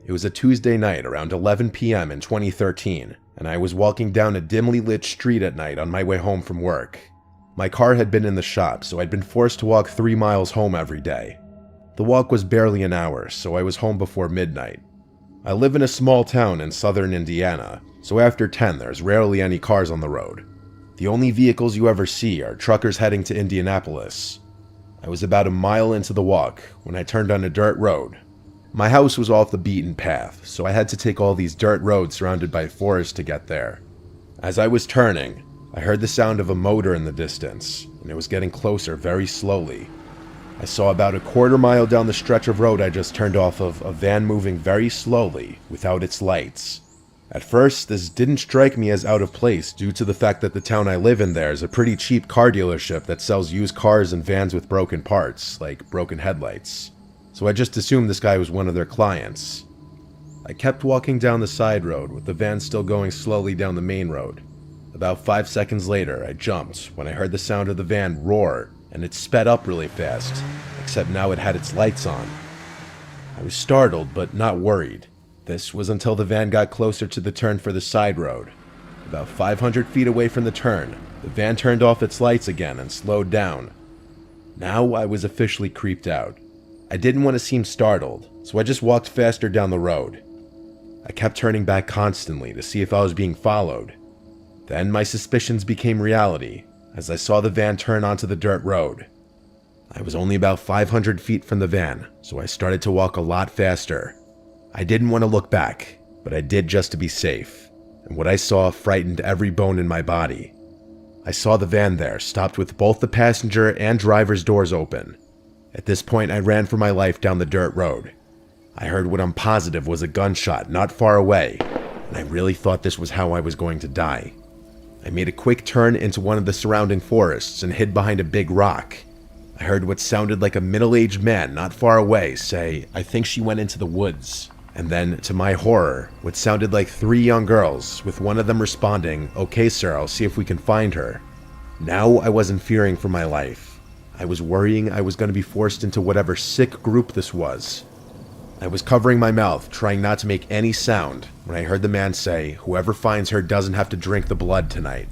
It was a Tuesday night around 11 p.m. in 2013, and I was walking down a dimly lit street at night on my way home from work. My car had been in the shop, so I'd been forced to walk 3 miles home every day. The walk was barely an hour, so I was home before midnight. I live in a small town in southern Indiana, so after 10 there's rarely any cars on the road. The only vehicles you ever see are truckers heading to Indianapolis. I was about a mile into the walk when I turned on a dirt road. My house was off the beaten path, so I had to take all these dirt roads surrounded by forest to get there. As I was turning, I heard the sound of a motor in the distance, and it was getting closer very slowly. I saw about a quarter mile down the stretch of road I just turned off of a van moving very slowly without its lights. At first, this didn't strike me as out of place due to the fact that the town I live in there is a pretty cheap car dealership that sells used cars and vans with broken parts, like broken headlights. So I just assumed this guy was one of their clients. I kept walking down the side road with the van still going slowly down the main road. About 5 seconds later, I jumped when I heard the sound of the van roar, and it sped up really fast, except now it had its lights on. I was startled, but not worried. This was until the van got closer to the turn for the side road. About 500 feet away from the turn, the van turned off its lights again and slowed down. Now I was officially creeped out. I didn't want to seem startled, so I just walked faster down the road. I kept turning back constantly to see if I was being followed. Then my suspicions became reality as I saw the van turn onto the dirt road. I was only about 500 feet from the van, so I started to walk a lot faster. I didn't want to look back, but I did just to be safe, and what I saw frightened every bone in my body. I saw the van there, stopped with both the passenger and driver's doors open. At this point, I ran for my life down the dirt road. I heard what I'm positive was a gunshot not far away, and I really thought this was how I was going to die. I made a quick turn into one of the surrounding forests and hid behind a big rock. I heard what sounded like a middle-aged man not far away say, "I think she went into the woods." And then, to my horror, what sounded like 3 young girls, with one of them responding, "Okay sir, I'll see if we can find her." Now I wasn't fearing for my life. I was worrying I was going to be forced into whatever sick group this was. I was covering my mouth, trying not to make any sound, when I heard the man say, "Whoever finds her doesn't have to drink the blood tonight."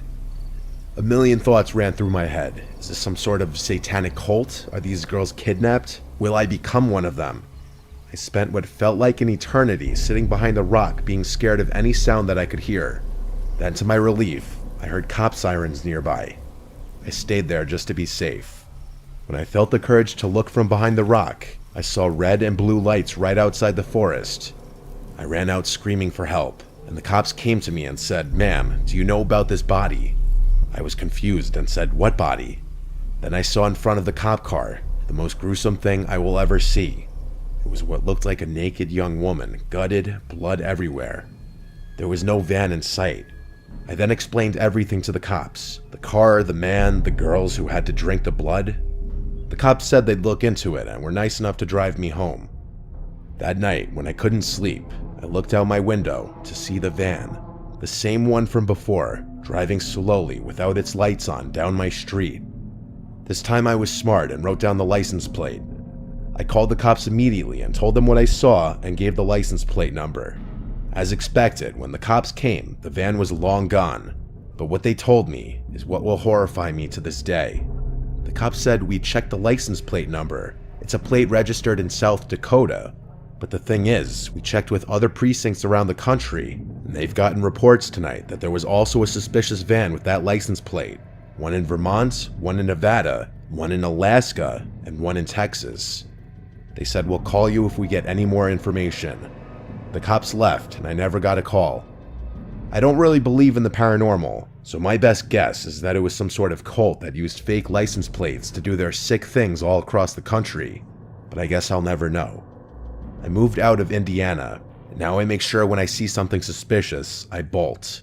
A million thoughts ran through my head. Is this some sort of satanic cult? Are these girls kidnapped? Will I become one of them? I spent what felt like an eternity sitting behind a rock being scared of any sound that I could hear. Then, to my relief, I heard cop sirens nearby. I stayed there just to be safe. When I felt the courage to look from behind the rock, I saw red and blue lights right outside the forest. I ran out screaming for help, and the cops came to me and said, "Ma'am, do you know about this body?" I was confused and said, "What body?" Then I saw in front of the cop car the most gruesome thing I will ever see. It was what looked like a naked young woman, gutted, blood everywhere. There was no van in sight. I then explained everything to the cops. The car, the man, the girls who had to drink the blood. The cops said they'd look into it and were nice enough to drive me home. That night, when I couldn't sleep, I looked out my window to see the van, the same one from before, driving slowly without its lights on down my street. This time I was smart and wrote down the license plate. I called the cops immediately and told them what I saw and gave the license plate number. As expected, when the cops came, the van was long gone, but what they told me is what will horrify me to this day. The cops said we checked the license plate number. It's a plate registered in South Dakota. But the thing is, we checked with other precincts around the country, and they've gotten reports tonight that there was also a suspicious van with that license plate. One in Vermont, one in Nevada, one in Alaska, and one in Texas. They said we'll call you if we get any more information. The cops left, and I never got a call. I don't really believe in the paranormal, so my best guess is that it was some sort of cult that used fake license plates to do their sick things all across the country, but I guess I'll never know. I moved out of Indiana, and now I make sure when I see something suspicious, I bolt.